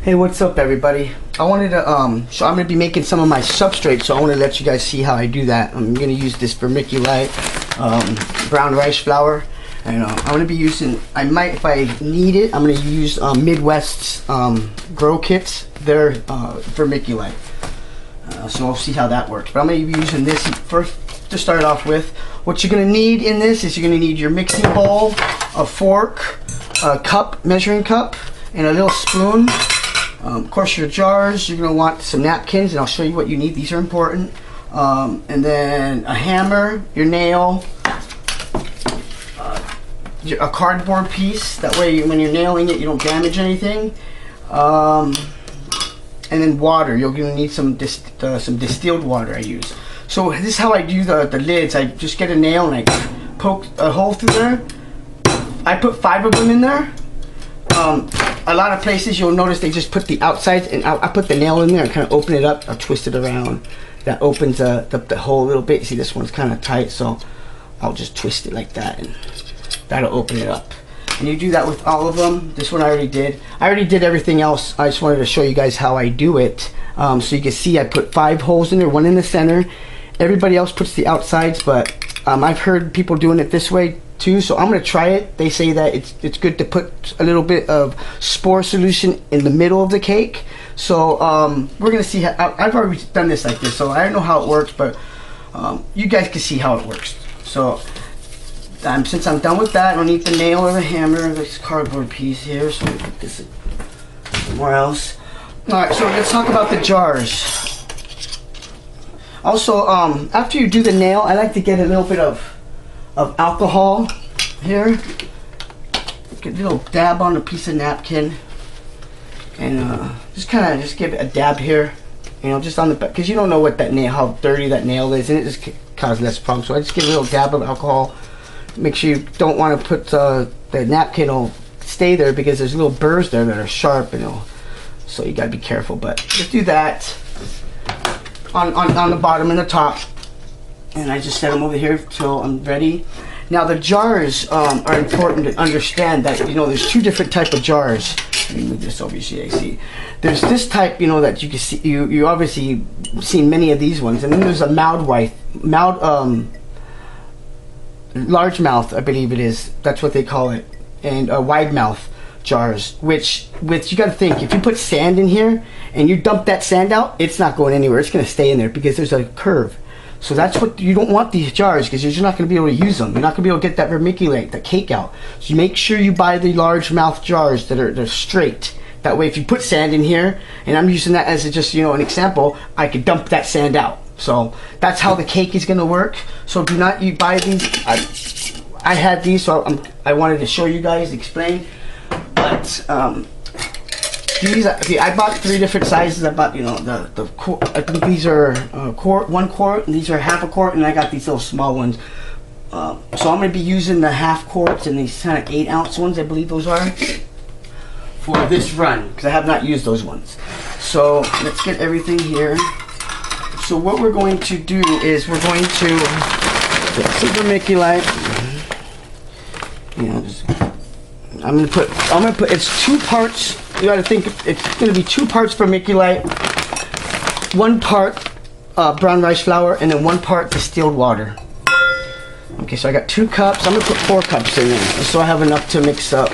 Hey, what's up everybody? I wanted to so I'm going to be making some of my substrate, so I want to let you guys see how I do that. I'm going to use this vermiculite brown rice flour, and I'm going to be using, I might, if I need it, I'm going to use Midwest's grow kits, their vermiculite. So I'll see how that works, but I'm going to be using this first to start off with. What you're going to need in this is you're going to need your mixing bowl, a fork, a cup, measuring cup, and a little spoon. Of course, your jars, you're going to want some napkins, and I'll show you what you need. These are important. And then a hammer, your nail, a cardboard piece. That way, when you're nailing it, you don't damage anything. And then water. You're going to need some distilled water I use. So this is how I do the lids. I just get a nail and I poke a hole through there. I put 5 of them in there. A lot of places you'll notice they just put the outside, and I put the nail in there and kind of open it up. I'll twist it around. That opens the hole a little bit. See, this one's kind of tight, so I'll just twist it like that, and that'll open it up. And you do that with all of them. This one I already did. I already did everything else. I just wanted to show you guys how I do it. So you can see I put 5 holes in there, 1 in the center. Everybody else puts the outsides, but I've heard people doing it this way too, so I'm gonna try it. They say that it's good to put a little bit of spore solution in the middle of the cake. So we're gonna see how, I've already done this like this, so I don't know how it works, but you guys can see how it works. So since I'm done with that, I don't need the nail or the hammer, this cardboard piece here, so let me put this somewhere else. Alright, so let's talk about the jars. Also, after you do the nail, I like to get a little bit of alcohol here. Get a little dab on a piece of napkin, and just give it a dab here, you know, just on the back, because you don't know what that nail, how dirty that nail is, and it just causes less problems. So I just give a little dab of alcohol. Make sure you don't want to put the napkin will stay there, because there's little burrs there that are sharp, and so you gotta be careful. But just do that on the bottom and the top. And I just set them over here till I'm ready. Now the jars are important to understand that, you know, there's 2 different type of jars. Let me move this over so you see. There's this type, you know, that you can see, you obviously seen many of these ones, and then there's a largemouth, I believe it is. That's what they call it, and a wide mouth jars. Which you got to think, if you put sand in here and you dump that sand out, it's not going anywhere. It's going to stay in there because there's a curve. So that's what you don't want, these jars, because you're not going to be able to use them. You're not going to be able to get that vermiculite, the cake out. So you make sure you buy the large mouth jars they're straight. That way, if you put sand in here, and I'm using that as just, you know, an example, I could dump that sand out. So that's how the cake is going to work. So do not you buy these. I had these, so I wanted to show you guys, explain. But these, I bought 3 different sizes. I bought, you know, I think these are 1 quart, and these are half a quart, and I got these little small ones. So I'm going to be using the half quarts and these kind of 8-ounce ones, I believe those are, for this run, because I have not used those ones. So let's get everything here. So what we're going to do is we're going to put some vermiculite. You know, I'm gonna put it's 2 parts. You gotta think it's gonna be 2 parts vermiculite, 1 part brown rice flour, and then 1 part distilled water. Okay, so I got 2 cups. I'm gonna put 4 cups in there, so I have enough to mix up.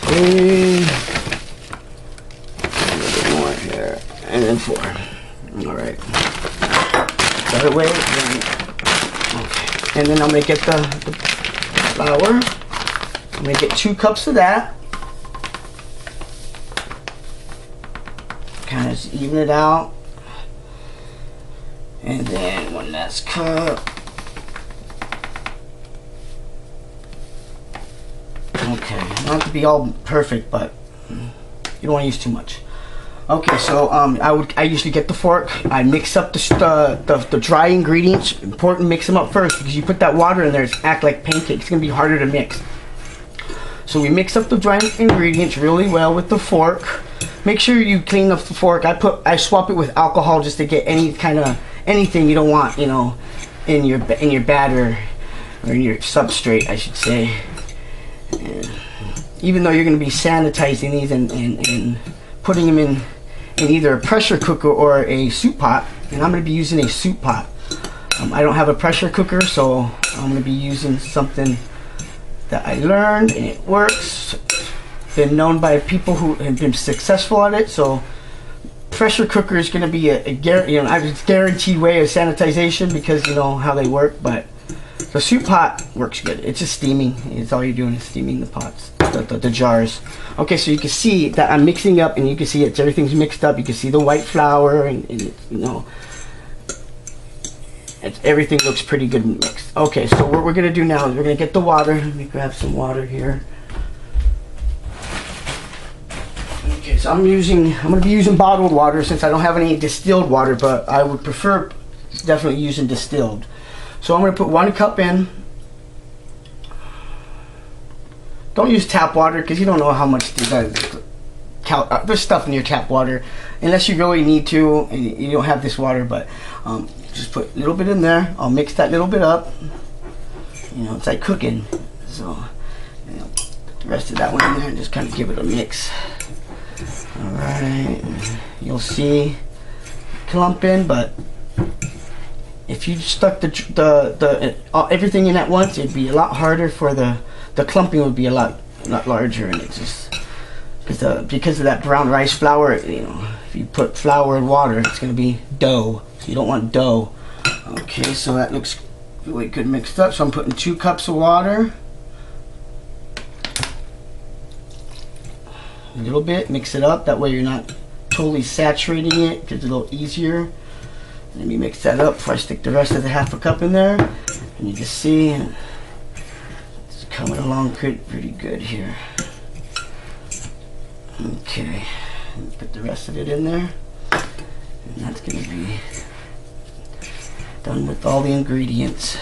3, a little bit more here, and then 4. All right. That away. Okay, and then I'm gonna get the flour. I'm going to get 2 cups of that. Kind of even it out. And then 1 last cup. Okay, not have to be all perfect, but you don't want to use too much. Okay, so I usually get the fork. I mix up the dry ingredients. Important, mix them up first, because you put that water in there, it's act like pancakes. It's going to be harder to mix. So we mix up the dry ingredients really well with the fork. Make sure you clean up the fork. I swap it with alcohol just to get any kind of anything you don't want, you know, in your batter, or in your substrate, I should say. And even though you're going to be sanitizing these and putting them in either a pressure cooker or a soup pot, and I'm going to be using a soup pot. I don't have a pressure cooker, so I'm going to be using something that I learned and it works. Been known by people who have been successful at it. So pressure cooker is going to be a guaranteed way of sanitization because you know how they work. But the soup pot works good. It's just steaming. It's all you're doing is steaming the pots, the jars. Okay, so you can see that I'm mixing up, and you can see everything's mixed up. You can see the white flour, and you know. Everything looks pretty good mixed. Okay, so what we're gonna do now is we're gonna get the water. Let me grab some water here. Okay, so I'm gonna be using bottled water since I don't have any distilled water, but I would prefer definitely using distilled. So I'm gonna put 1 cup in. Don't use tap water because you don't know how much there's stuff in your tap water unless you really need to and you don't have this water, but just put a little bit in there. I'll mix that little bit up. You know, it's like cooking. So, you know, put the rest of that one in there and just kind of give it a mix. Alright. You'll see clumping, but if you stuck everything in at once, it'd be a lot harder for the clumping would be a lot larger, and it's just because of that brown rice flour. You know, if you put flour and water, it's going to be dough. So you don't want dough. Okay, so that looks really good mixed up. So I'm putting 2 cups of water. A little bit, mix it up. That way you're not totally saturating it. It's a little easier. Let me mix that up before I stick the rest of the ½ cup in there. And you can see it's coming along pretty good here. Okay, put the rest of it in there. And that's going to be done with all the ingredients.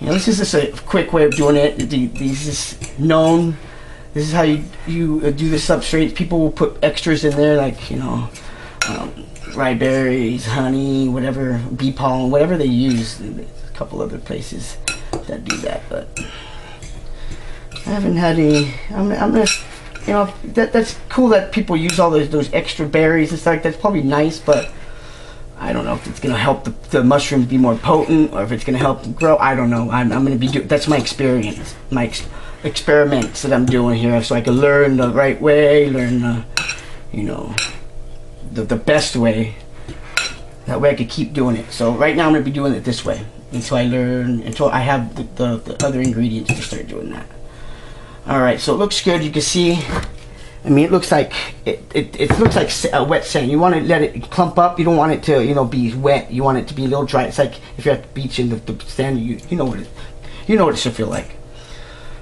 You know, this is just a quick way of doing it. This is known. This is how you do the substrates. People will put extras in there, like, you know, rye berries, honey, whatever, bee pollen, whatever they use. There's a couple other places that do that, but I haven't had any. I'm gonna, you know, that's cool that people use all those extra berries and stuff. That's probably nice, but I don't know if it's gonna help the mushrooms be more potent or if it's gonna help them grow. I don't know. I'm gonna be that's my experience, experiments that I'm doing here, so I can learn the right way, learn you know, the best way. That way I could keep doing it. So right now I'm gonna be doing it this way until I learn, until I have the other ingredients to start doing that. Alright, so it looks good. You can see, I mean, it looks like it looks like a wet sand. You want to let it clump up. You don't want it to, you know, be wet. You want it to be a little dry. It's like if you're at the beach and the sand, you know what it should feel like.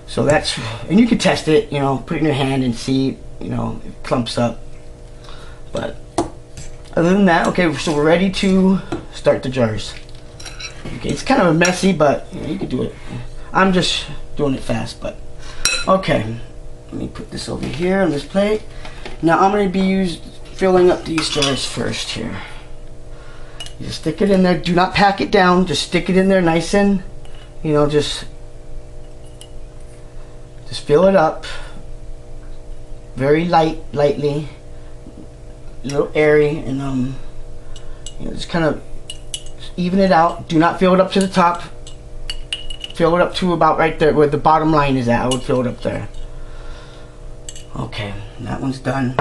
So that's, and you can test it, you know, put it in your hand and see, you know, it clumps up. But other than that, okay, so we're ready to start the jars. Okay, it's kind of messy, but you know, you can do it. I'm just doing it fast, but okay. Let me put this over here on this plate. Now I'm going to be filling up these jars first here. You just stick it in there. Do not pack it down. Just stick it in there nice and, you know, just fill it up. Very lightly. A little airy, and you know, just kind of even it out. Do not fill it up to the top. Fill it up to about right there where the bottom line is at. I would fill it up there. Okay, that one's done.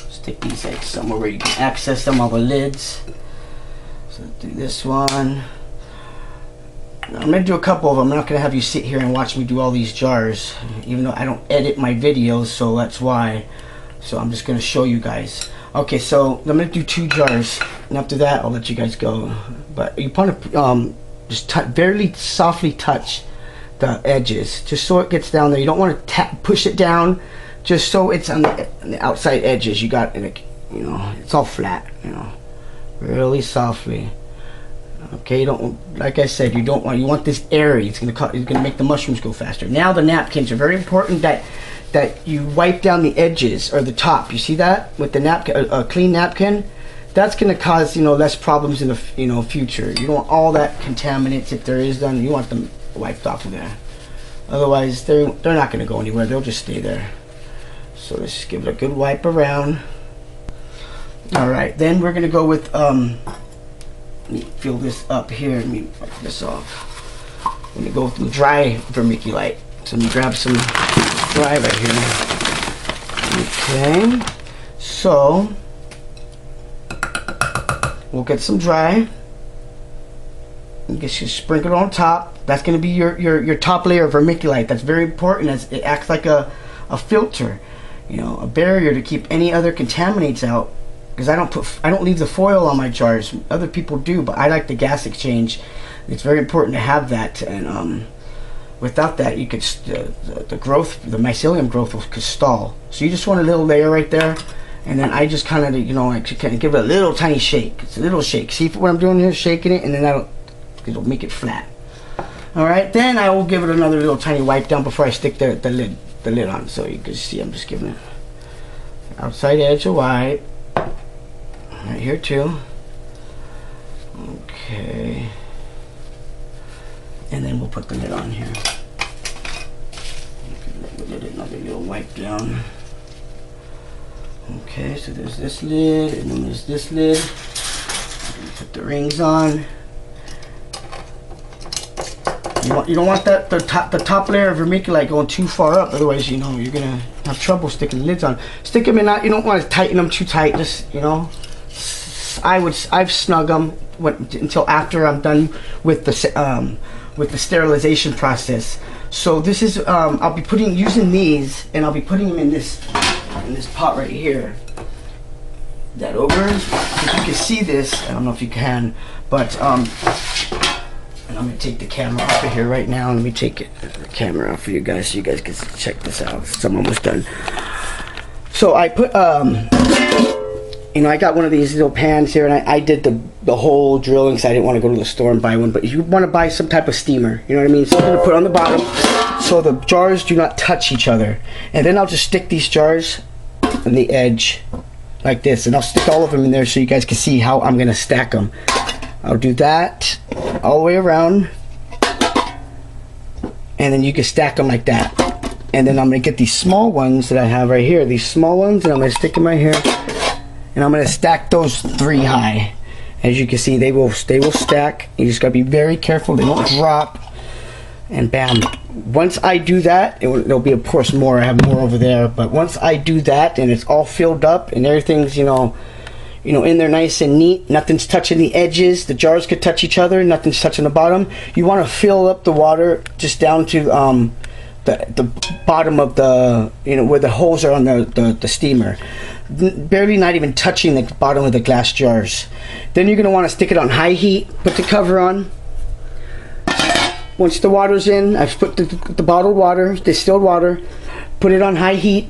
Stick these eggs somewhere where you can access them, all the lids. So do this one. I'm going to do a couple of them. I'm not going to have you sit here and watch me do all these jars, even though I don't edit my videos, so that's why. So I'm just going to show you guys. Okay, so I'm going to do 2 jars, and after that I'll let you guys go. But you want to just very softly touch the edges, just so it gets down there. You don't want to push it down, just so it's on the outside edges. You got, you know, it's all flat, you know, really softly. Okay, you don't, like I said, you want this airy. It's gonna make the mushrooms go faster. Now the napkins are very important that you wipe down the edges or the top. You see that with the napkin, a clean napkin. That's gonna cause, you know, less problems in the, you know, future. You don't want all that contaminants, if there is none. You want them wiped off of there. Otherwise, they're not going to go anywhere. They'll just stay there. So let's just give it a good wipe around. All right, then we're going to go with, let me fill this up here. Let me wipe this off. Let me go with some dry vermiculite. So let me grab some dry right here. Okay, so we'll get some dry. You just sprinkle it on top. That's going to be your top layer of vermiculite. That's very important, as it acts like a filter, you know, a barrier to keep any other contaminants out. Because I don't leave the foil on my jars. Other people do, but I like the gas exchange. It's very important to have that, and without that, you could the growth, the mycelium growth could stall. So you just want a little layer right there, and then I just kind of, you know, like kind of give it a little tiny shake. It's a little shake. See what I'm doing here? Shaking it, and then it'll make it flat. All right, then I will give it another little tiny wipe down before I stick the lid on. So you can see I'm just giving it outside edge a wipe. Right here too. Okay. And then we'll put the lid on here. Another little wipe down. Okay, so there's this lid, and then there's this lid. Put the rings on. You don't want that the top layer of vermiculite going too far up, otherwise, you know, you're gonna have trouble sticking the lids on. Stick them in. You don't want to tighten them too tight. Just, you know, I've snug them until after I'm done with the sterilization process. So this is I'll be using these, and I'll be putting them in this pot right here. That over. If you can see this, I don't know if you can, but and I'm gonna take the camera off of here right now. Let me take the camera off for you guys so you guys can check this out. So I'm almost done. So I put you know, I got one of these little pans here, and I did the whole drilling because I didn't want to go to the store and buy one. But you want to buy some type of steamer, you know what I mean? Something to put on the bottom so the jars do not touch each other. And then I'll just stick these jars on the edge like this, and I'll stick all of them in there so you guys can see how I'm gonna stack them. I'll do that all the way around, and then you can stack them like that. And then I'm gonna get these small ones that I have right here, these small ones, and I'm gonna stick them right here. And I'm going to stack those 3 high. As you can see, they will stack. You just got to be very careful they don't drop. And bam. Once I do that, there'll be, of course, more. I have more over there. But once I do that and it's all filled up and everything's, you know, in there nice and neat, nothing's touching the edges. The jars could touch each other. Nothing's touching the bottom. You want to fill up the water just down to the bottom of the, you know, where the holes are on the steamer. Barely not even touching the bottom of the glass jars. Then you're going to want to stick it on high heat. Put the cover on. Once the water's in, I've put the bottled water, distilled water, put it on high heat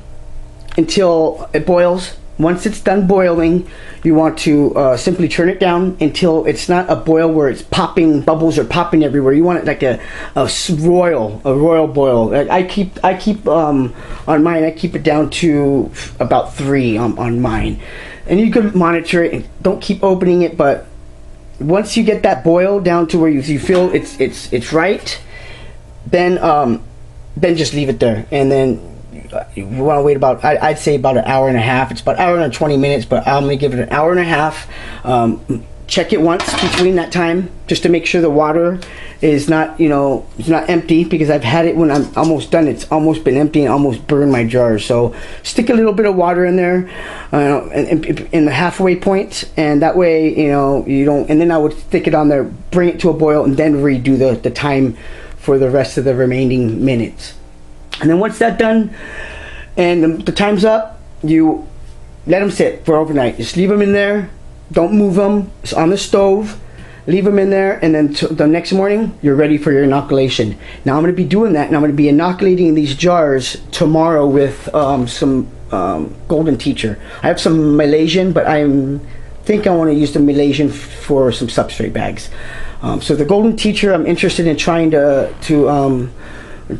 until it boils. Once it's done boiling, you want to simply turn it down until it's not a boil where it's popping, bubbles are popping everywhere. You want it like a royal boil. I keep on mine, I keep it down to about 3 on mine. And you can monitor it and don't keep opening it, but once you get that boil down to where you feel it's right, then just leave it there. And then you want to wait about, I'd say about an hour and a half. It's about an hour and 20 minutes, but I'm going to give it an hour and a half. Check it once between that time, just to make sure the water is not, you know, it's not empty, because I've had it when I'm almost done. It's almost been empty and almost burned my jars. So stick a little bit of water in there, in the halfway point, and that way, you know, you don't. And then I would stick it on there, bring it to a boil, and then redo the time for the rest of the remaining minutes. And then once that's done and the time's up, you let them sit for overnight. Just leave them in there. Don't move them. It's on the stove. Leave them in there, and then the next morning you're ready for your inoculation. Now I'm going to be doing that, and I'm going to be inoculating these jars tomorrow with some Golden Teacher. I have some Malaysian, but I think I want to use the Malaysian for some substrate bags. So the Golden Teacher, I'm interested in trying to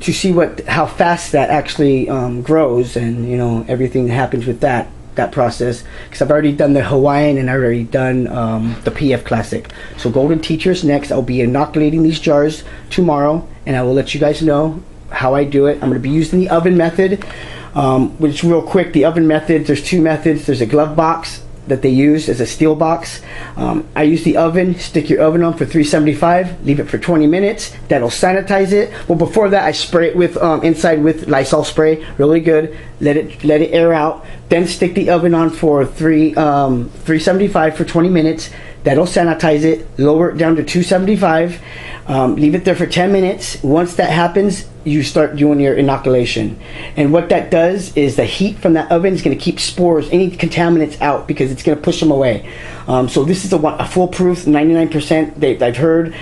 see how fast that actually grows, and, you know, everything that happens with that. that process because I've already done the Hawaiian and I've already done the PF Classic. So Golden Teacher's next. I'll be inoculating these jars tomorrow, and I will let you guys know how I do it. I'm going to be using the oven method, which real quick, the oven method, there's two methods. There's a glove box that they use as a steel box. I use the oven. Stick your oven on for 375, leave it for 20 minutes. That'll sanitize it. Well, before that, I spray it with inside with Lysol spray, really good. Let it air out. Then stick the oven on for 375 for 20 minutes. That'll sanitize it. Lower it down to 275. Leave it there for 10 minutes. Once that happens, you start doing your inoculation. And what that does is the heat from that oven is going to keep spores, any contaminants out, because it's going to push them away. So this is a foolproof 99%. I've heard.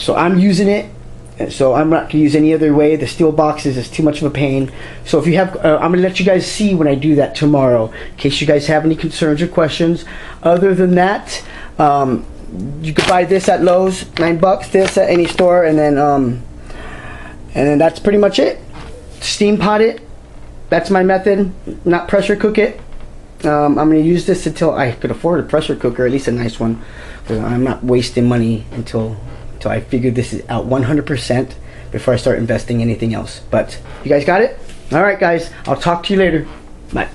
So I'm using it. So I'm not going to use any other way. The steel boxes is too much of a pain. So if you have, I'm going to let you guys see when I do that tomorrow, in case you guys have any concerns or questions. Other than that, you could buy this at Lowe's, $9. This at any store, and then that's pretty much it. Steam pot it. That's my method. Not pressure cook it. I'm going to use this until I could afford a pressure cooker, at least a nice one. I'm not wasting money until I figure this is out 100% before I start investing anything else. But you guys got it? All right, guys. I'll talk to you later. Bye.